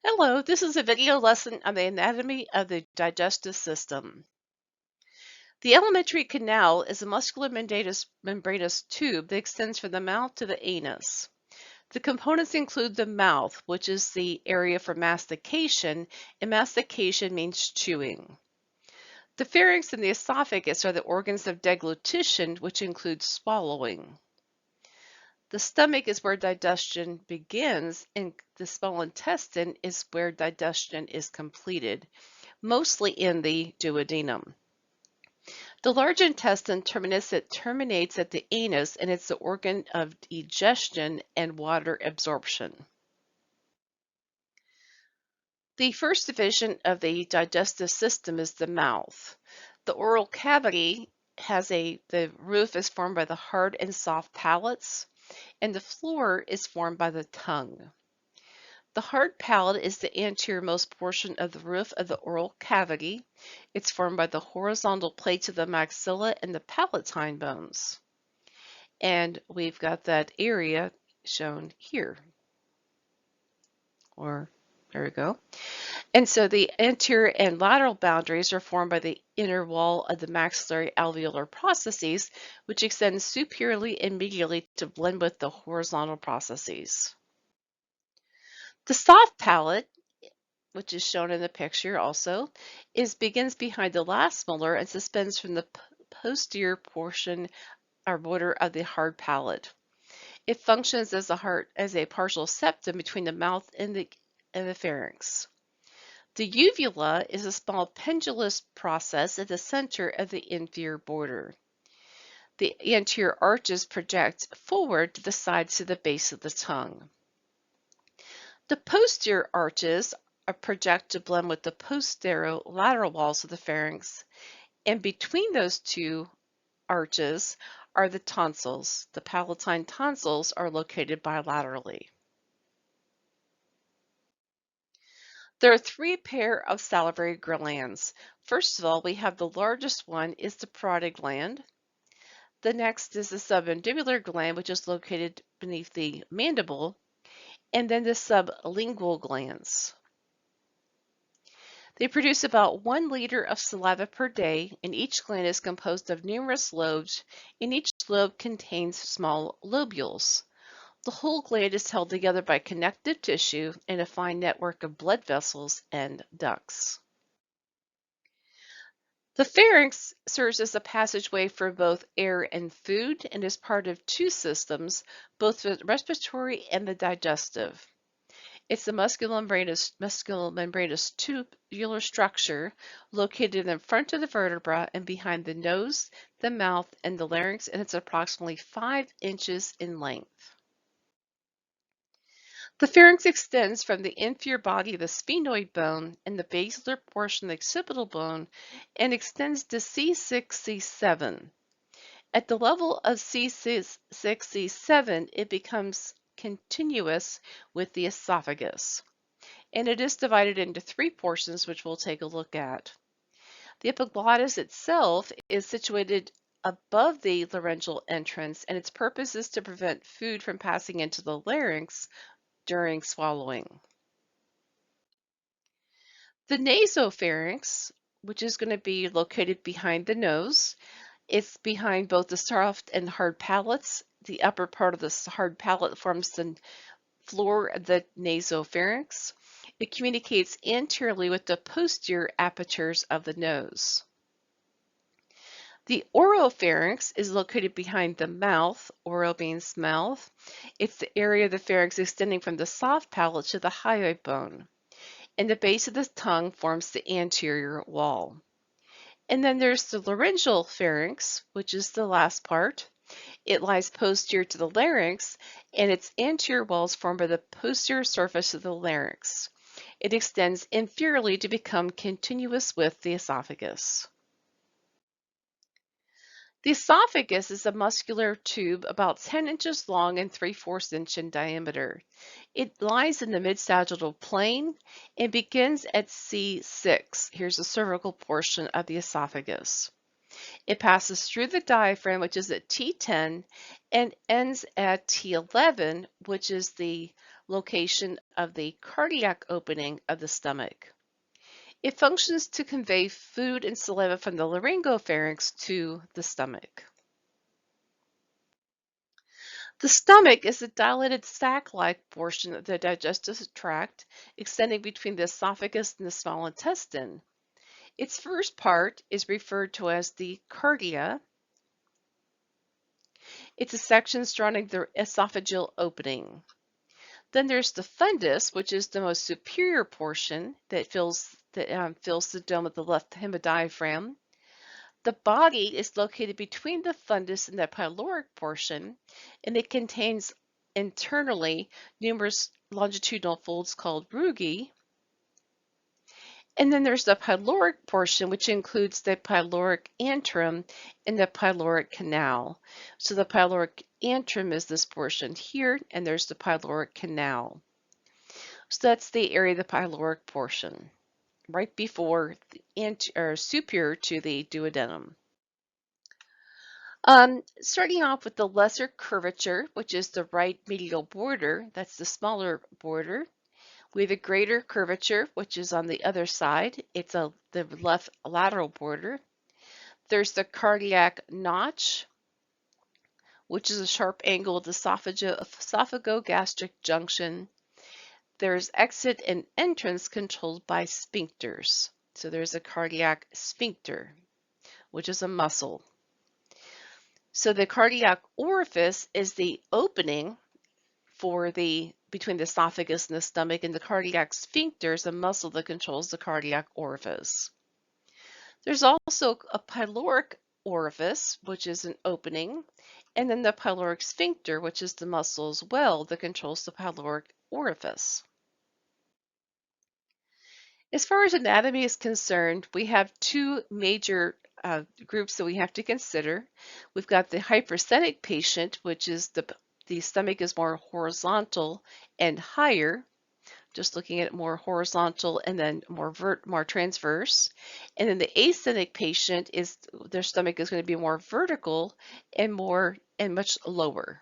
Hello, this is a video lesson on the anatomy of the digestive system. The alimentary canal is a muscular membranous tube that extends from the mouth to the anus. The components include the mouth, which is the area for mastication, and mastication means chewing. The pharynx and the esophagus are the organs of deglutition, which includes swallowing. The stomach is where digestion begins, and the small intestine is where digestion is completed, mostly in the duodenum. The large intestine terminates at the anus, and it's the organ of digestion and water absorption. The first division of the digestive system is the mouth. The oral cavity the roof is formed by the hard and soft palates, and the floor is formed by the tongue. The hard palate is the anteriormost portion of the roof of the oral cavity. It's formed by the horizontal plates of the maxilla and the palatine bones. And we've got that area shown here. There we go. And so the anterior and lateral boundaries are formed by the inner wall of the maxillary alveolar processes, which extends superiorly and medially to blend with the horizontal processes. The soft palate, which is shown in the picture also, begins behind the last molar and suspends from the posterior portion or border of the hard palate. It functions as a partial septum between the mouth and the pharynx. The uvula is a small pendulous process at the center of the inferior border. The anterior arches project forward to the sides to the base of the tongue. The posterior arches project to blend with the posterolateral walls of the pharynx, and between those two arches are the tonsils. The palatine tonsils are located bilaterally. There are three pair of salivary glands. First of all, we have the largest one is the parotid gland. The next is the submandibular gland, which is located beneath the mandible, and then the sublingual glands. They produce about 1 liter of saliva per day, and each gland is composed of numerous lobes, and each lobe contains small lobules. The whole gland is held together by connective tissue and a fine network of blood vessels and ducts. The pharynx serves as a passageway for both air and food and is part of two systems, both the respiratory and the digestive. It's the musculomembranous tubular structure located in front of the vertebra and behind the nose, the mouth, and the larynx, and it's approximately 5 inches in length. The pharynx extends from the inferior body of the sphenoid bone and the basilar portion of the occipital bone and extends to C6, C7. At the level of C6, C7, it becomes continuous with the esophagus, and it is divided into three portions, which we'll take a look at. The epiglottis itself is situated above the laryngeal entrance, and its purpose is to prevent food from passing into the larynx during swallowing. The nasopharynx, which is going to be located behind the nose, it's behind both the soft and hard palates. The upper part of the hard palate forms the floor of the nasopharynx. It communicates anteriorly with the posterior apertures of the nose. The oropharynx is located behind the mouth, oro means mouth. It's the area of the pharynx extending from the soft palate to the hyoid bone. And the base of the tongue forms the anterior wall. And then there's the laryngeal pharynx, which is the last part. It lies posterior to the larynx, and its anterior wall is formed by the posterior surface of the larynx. It extends inferiorly to become continuous with the esophagus. The esophagus is a muscular tube about 10 inches long and 3/4 inch in diameter. It lies in the mid-sagittal plane and begins at C6. Here's the cervical portion of the esophagus. It passes through the diaphragm, which is at T10, and ends at T11, which is the location of the cardiac opening of the stomach. It functions to convey food and saliva from the laryngopharynx to the stomach. The stomach is a dilated sac-like portion of the digestive tract extending between the esophagus and the small intestine. Its first part is referred to as the cardia. It's a section surrounding the esophageal opening. Then there's the fundus, which is the most superior portion that fills the dome of the left hemodiaphragm. The body is located between the fundus and the pyloric portion, and it contains internally numerous longitudinal folds called rugae. And then there's the pyloric portion, which includes the pyloric antrum and the pyloric canal. So the pyloric antrum is this portion here, and there's the pyloric canal. So that's the area of the pyloric portion, right before or superior to the duodenum. Starting off with the lesser curvature, which is the right medial border, that's the smaller border. We have a greater curvature, which is on the other side. It's the left lateral border. There's the cardiac notch, which is a sharp angle at the esophagogastric junction. There's exit and entrance controlled by sphincters. So there's a cardiac sphincter, which is a muscle. So the cardiac orifice is the opening for between the esophagus and the stomach, and the cardiac sphincter is a muscle that controls the cardiac orifice. There's also a pyloric orifice, which is an opening, and then the pyloric sphincter, which is the muscle as well that controls the pyloric orifice. As far as anatomy is concerned, we have two major groups that we have to consider. We've got the hypersthenic patient, which is the stomach is more horizontal and higher, just looking at it more horizontal and then more transverse. And then the asthenic patient is their stomach is going to be more vertical and much lower.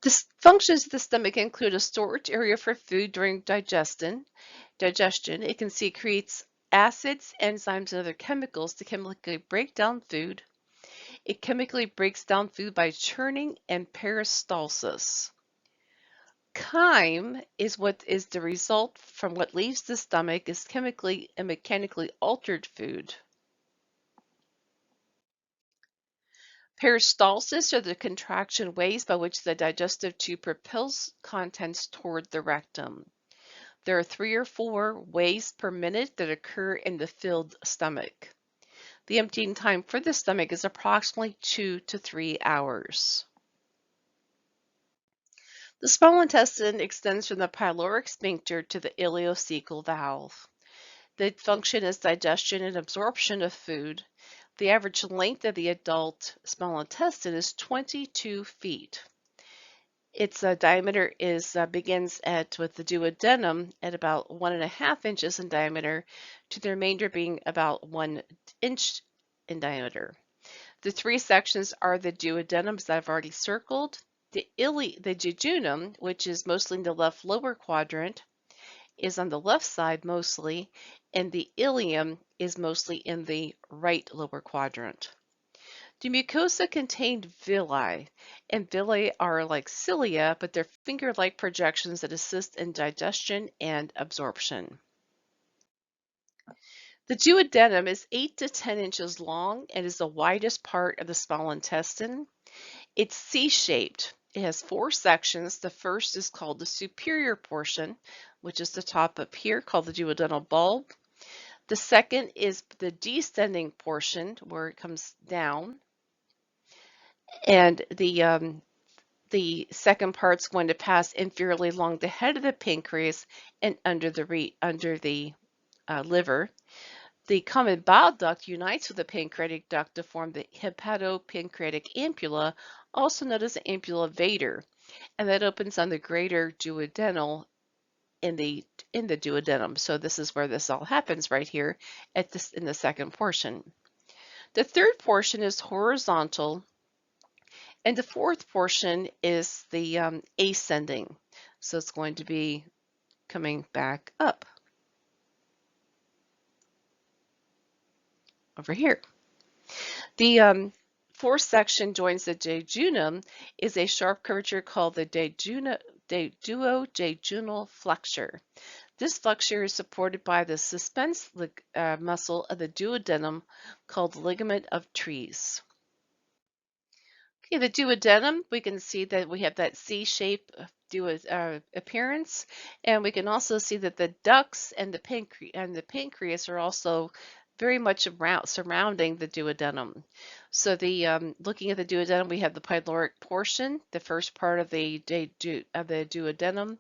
The functions of the stomach include a storage area for food during digestion. It can secretes acids, enzymes, and other chemicals to chemically break down food. It chemically breaks down food by churning and peristalsis. Chyme is what is the result from what leaves the stomach is chemically and mechanically altered food. Peristalsis are the contraction ways by which the digestive tube propels contents toward the rectum. There are 3 or 4 ways per minute that occur in the filled stomach. The emptying time for the stomach is approximately 2 to 3 hours. The small intestine extends from the pyloric sphincter to the ileocecal valve. The function is digestion and absorption of food. The average length of the adult small intestine is 22 feet. Its diameter begins with the duodenum at about 1.5 inches in diameter, to the remainder being about 1 inch in diameter. The 3 sections are the duodenums that I've already circled, the jejunum, which is mostly in the left lower quadrant, is on the left side mostly, and the ileum is mostly in the right lower quadrant. The mucosa contained villi, and villi are like cilia, but they're finger-like projections that assist in digestion and absorption. The duodenum is 8 to 10 inches long and is the widest part of the small intestine. It's C-shaped. It has 4 sections. The first is called the superior portion, which is the top up here, called the duodenal bulb. The second is the descending portion, where it comes down. And the second part's going to pass inferiorly along the head of the pancreas and under the liver. The common bile duct unites with the pancreatic duct to form the hepatopancreatic ampulla, also known as the ampulla vator, and that opens on the greater duodenal in the duodenum. So this is where this all happens, right here in the second portion. The third portion is horizontal, And the fourth portion is the ascending. So it's going to be coming back up over here. The fourth section joins the jejunum is a sharp curvature called the duodenal flexure. This flexure is supported by the suspense muscle of the duodenum called ligament of Treves. Okay, the duodenum, we can see that we have that C-shape appearance, and we can also see that the ducts and the pancreas are also very much around surrounding the duodenum. So the looking at the duodenum, we have the pyloric portion, the first part of the duodenum.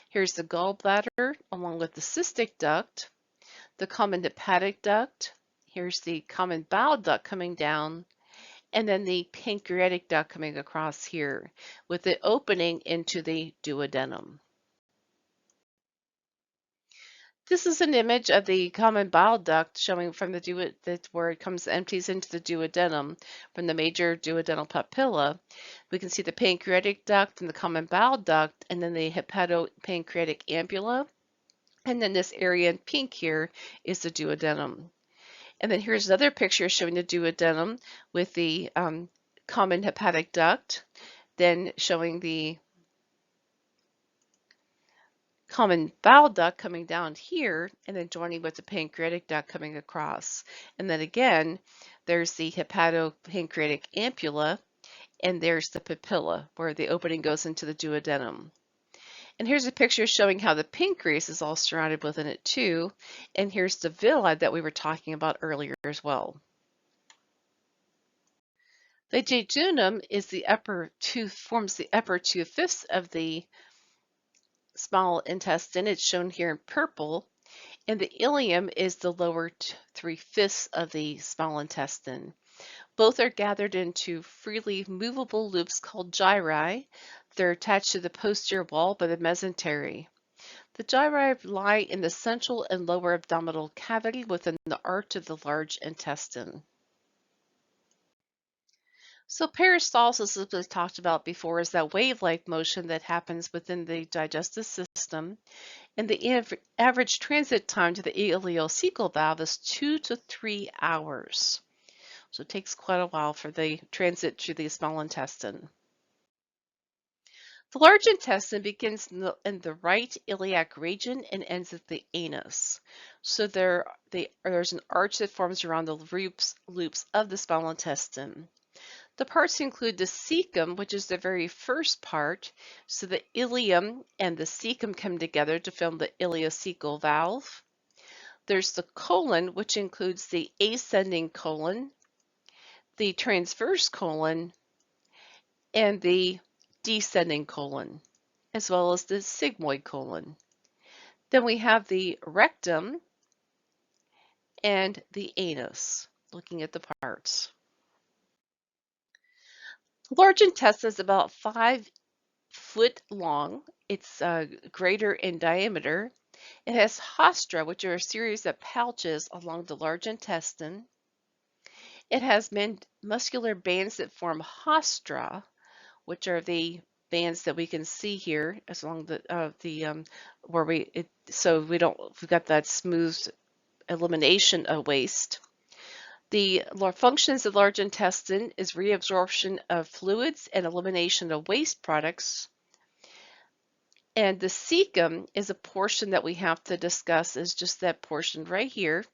Here's the gallbladder along with the cystic duct, the common hepatic duct. Here's the common bile duct coming down, and then the pancreatic duct coming across here with the opening into the duodenum. This is an image of the common bile duct showing from where it empties into the duodenum from the major duodenal papilla. We can see the pancreatic duct and the common bile duct, and then the hepatopancreatic ampulla. And then this area in pink here is the duodenum. And then here's another picture showing the duodenum with the common hepatic duct, then showing the common bile duct coming down here, and then joining with the pancreatic duct coming across. And then again, there's the hepatopancreatic ampulla, and there's the papilla, where the opening goes into the duodenum. And here's a picture showing how the pancreas is all surrounded within it too. And here's the villi that we were talking about earlier as well. The jejunum is forms the upper 2/5 of the small intestine. It's shown here in purple. And the ileum is the lower 3/5 of the small intestine. Both are gathered into freely movable loops called gyri. They're attached to the posterior wall by the mesentery. The gyri lie in the central and lower abdominal cavity within the arch of the large intestine. So peristalsis, as we talked about before, is that wave-like motion that happens within the digestive system, and the average transit time to the ileocecal valve is 2 to 3 hours. So it takes quite a while for the transit through the small intestine. The large intestine begins in the right iliac region and ends at the anus. So there's an arch that forms around the loops of the small intestine. The parts include the cecum, which is the very first part. So the ileum and the cecum come together to form the ileocecal valve. There's the colon, which includes the ascending colon, the transverse colon, and the descending colon, as well as the sigmoid colon. Then we have the rectum and the anus, looking at the parts. The large intestine is about 5 foot long. It's greater in diameter. It has haustra, which are a series of pouches along the large intestine. It has muscular bands that form haustra, which are the bands that we can see here, as along so we've got that smooth elimination of waste. The functions of the large intestine is reabsorption of fluids and elimination of waste products. And the cecum is a portion that we have to discuss, is just that portion right here.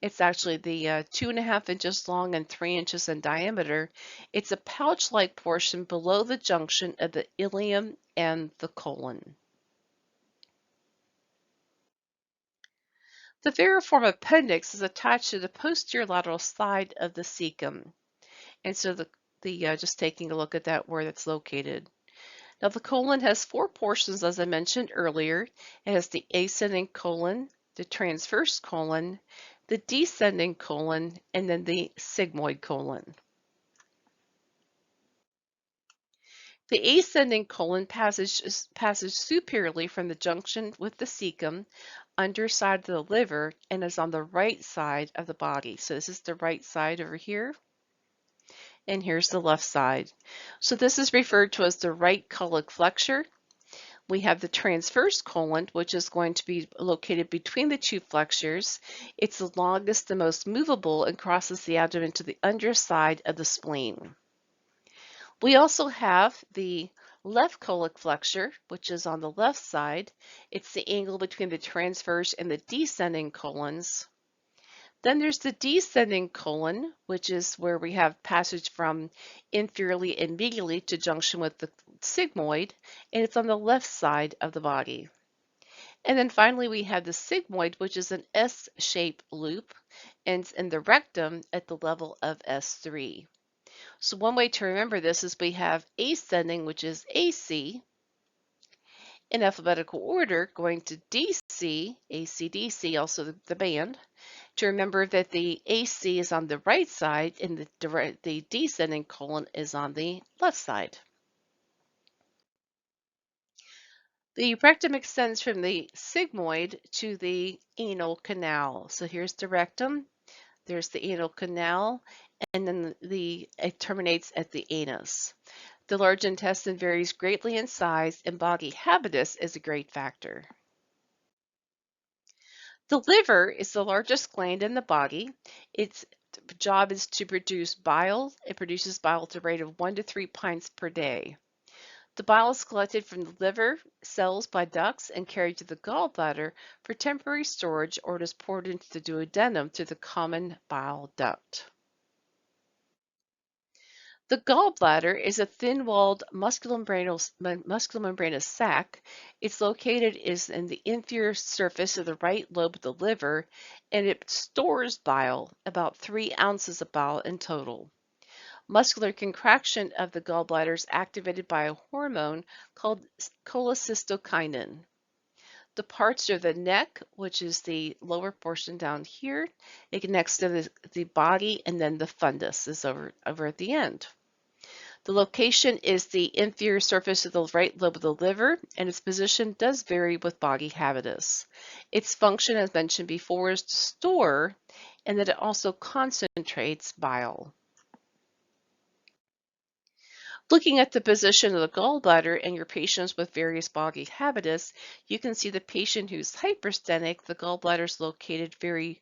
It's actually the 2.5 inches long and 3 inches in diameter. It's a pouch-like portion below the junction of the ileum and the colon. The variform appendix is attached to the posterior lateral side of the cecum. And so just taking a look at that, where that's located. Now the colon has 4 portions, as I mentioned earlier. It has the ascending colon, the transverse colon, the descending colon, and then the sigmoid colon. The ascending colon passes superiorly from the junction with the cecum, underside of the liver, and is on the right side of the body. So this is the right side over here. and here's the left side. So this is referred to as the right colic flexure. We have the transverse colon, which is going to be located between the two flexures. It's the longest, the most movable, and crosses the abdomen to the underside of the spleen. We also have the left colic flexure, which is on the left side. It's the angle between the transverse and the descending colons. Then there's the descending colon, which is where we have passage from inferiorly and medially to junction with the sigmoid, and it's on the left side of the body. And then finally, we have the sigmoid, which is an S-shaped loop, ends in the rectum at the level of S3. So one way to remember this is we have ascending, which is AC, in alphabetical order, going to DC, ACDC, also the band, to remember that the AC is on the right side and the descending colon is on the left side. The rectum extends from the sigmoid to the anal canal. So here's the rectum, there's the anal canal, and then it terminates at the anus. The large intestine varies greatly in size, and body habitus is a great factor. The liver is the largest gland in the body. Its job is to produce bile. It produces bile at a rate of 1 to 3 pints per day. The bile is collected from the liver cells by ducts and carried to the gallbladder for temporary storage, or it is poured into the duodenum through the common bile duct. The gallbladder is a thin-walled musculomembranous sac. It's located in the inferior surface of the right lobe of the liver, and it stores bile, about 3 ounces of bile in total. Muscular contraction of the gallbladder is activated by a hormone called cholecystokinin. The parts are the neck, which is the lower portion down here. It connects to the body, and then the fundus is over at the end. The location is the inferior surface of the right lobe of the liver, and its position does vary with body habitus. Its function, as mentioned before, is to store, and that it also concentrates bile. Looking at the position of the gallbladder in your patients with various body habitus, you can see the patient who's hypersthenic, the gallbladder is located very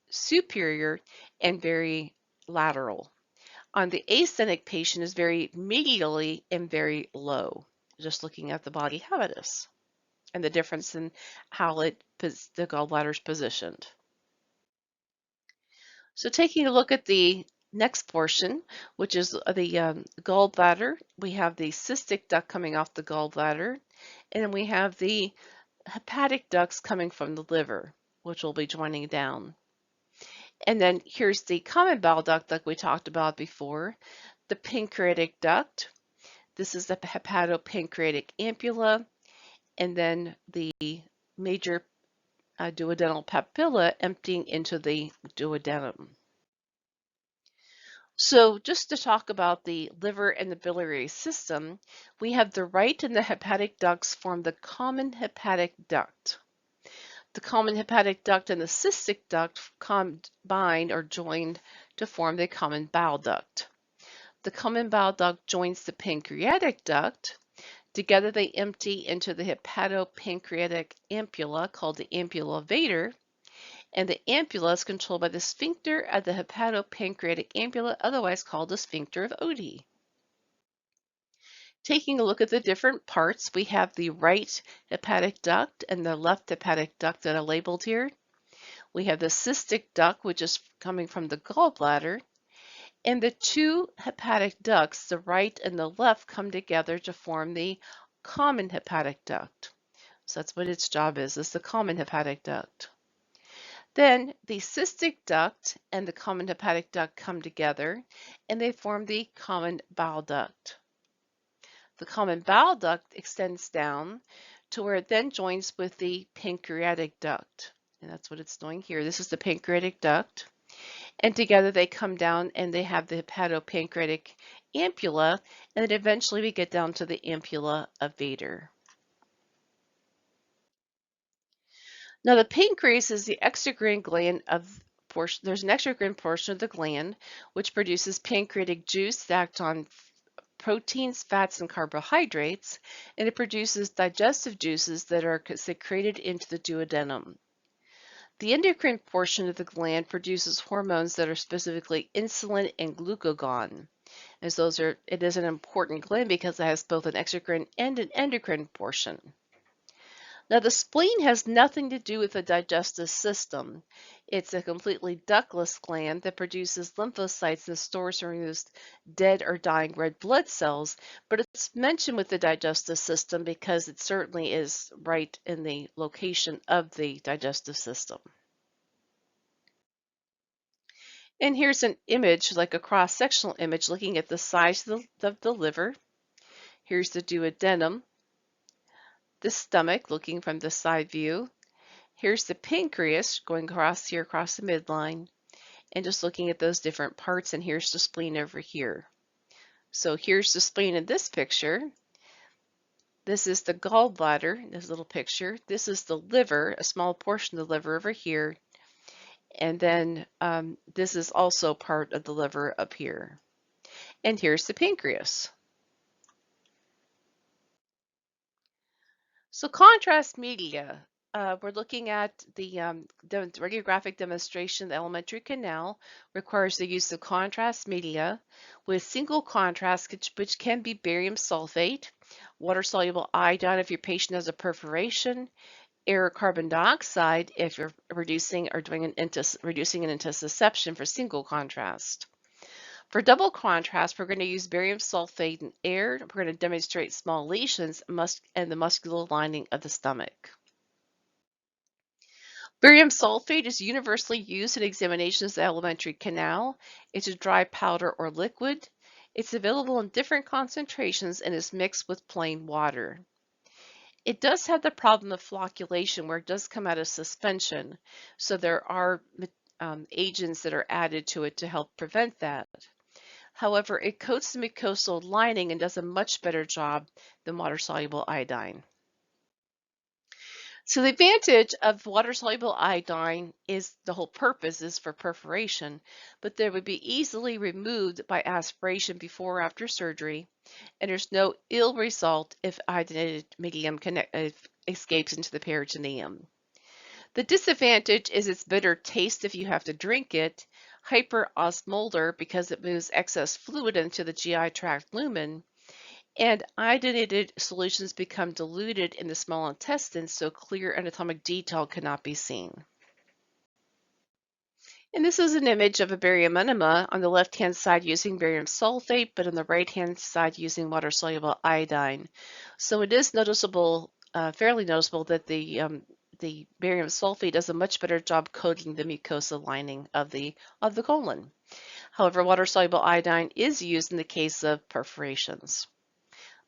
superior and very lateral. On the asthenic patient is very medially and very low, just looking at the body habitus and the difference in how the gallbladder is positioned. So taking a look at the next portion, which is the gallbladder, we have the cystic duct coming off the gallbladder, and then we have the hepatic ducts coming from the liver, which will be joining down. And then here's the common bile duct like we talked about before, the pancreatic duct. This is the hepatopancreatic ampulla, and then the major duodenal papilla emptying into the duodenum. So just to talk about the liver and the biliary system, we have the right and the hepatic ducts form the common hepatic duct. The common hepatic duct and the cystic duct combine or joined to form the common bile duct. The common bile duct joins the pancreatic duct. Together they empty into the hepatopancreatic ampulla called the ampulla vator, and the ampulla is controlled by the sphincter of the hepatopancreatic ampulla, otherwise called the sphincter of Oddi. Taking a look at the different parts, we have the right hepatic duct and the left hepatic duct that are labeled here. We have the cystic duct, which is coming from the gallbladder, and the two hepatic ducts, the right and the left, come together to form the common hepatic duct. So that's what its job is the common hepatic duct. Then the cystic duct and the common hepatic duct come together and they form the common bile duct. The common bile duct extends down to where it then joins with the pancreatic duct. And that's what it's doing here. This is the pancreatic duct. And together they come down and they have the hepatopancreatic ampulla, and then eventually we get down to the ampulla of Vater. Now the pancreas is the exocrine gland of portion, there's an exocrine portion of the gland which produces pancreatic juice that acts on proteins, fats, and carbohydrates, and it produces digestive juices that are secreted into the duodenum. The endocrine portion of the gland produces hormones that are specifically insulin and glucagon. As it is an important gland because it has both an exocrine and an endocrine portion. Now, the spleen has nothing to do with the digestive system. It's a completely ductless gland that produces lymphocytes and stores and removes dead or dying red blood cells, but it's mentioned with the digestive system because it certainly is right in the location of the digestive system. And here's an image, like a cross-sectional image, looking at the size of the liver. Here's the duodenum, the stomach, looking from the side view. Here's the pancreas going across here, across the midline, and just looking at those different parts, and here's the spleen over here. So here's the spleen in this picture. This is the gallbladder, this little picture. This is the liver, a small portion of the liver over here. And then this is also part of the liver up here. And here's the pancreas. So contrast media, we're looking at the radiographic demonstration. The alimentary canal requires the use of contrast media with single contrast, which can be barium sulfate, water-soluble iodine if your patient has a perforation, air carbon dioxide if you're reducing or doing reducing an intussusception for single contrast. For double contrast, we're going to use barium sulfate and air. We're going to demonstrate small lesions and the muscular lining of the stomach. Barium sulfate is universally used in examinations of the alimentary canal. It's a dry powder or liquid. It's available in different concentrations and is mixed with plain water. It does have the problem of flocculation where it does come out of suspension. So there are agents that are added to it to help prevent that. However, it coats the mucosal lining and does a much better job than water-soluble iodine. So the advantage of water-soluble iodine is the whole purpose is for perforation, but they would be easily removed by aspiration before or after surgery, and there's no ill result if iodinated medium escapes into the peritoneum. The disadvantage is its bitter taste if you have to drink it, hyperosmolar because it moves excess fluid into the GI tract lumen, and iodinated solutions become diluted in the small intestines so clear anatomic detail cannot be seen. And this is an image of a barium enema on the left-hand side using barium sulfate, but on the right-hand side using water-soluble iodine. So it is noticeable, fairly noticeable that the barium sulfate does a much better job coating the mucosa lining of the colon. However, water-soluble iodine is used in the case of perforations.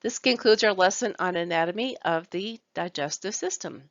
This concludes our lesson on anatomy of the digestive system.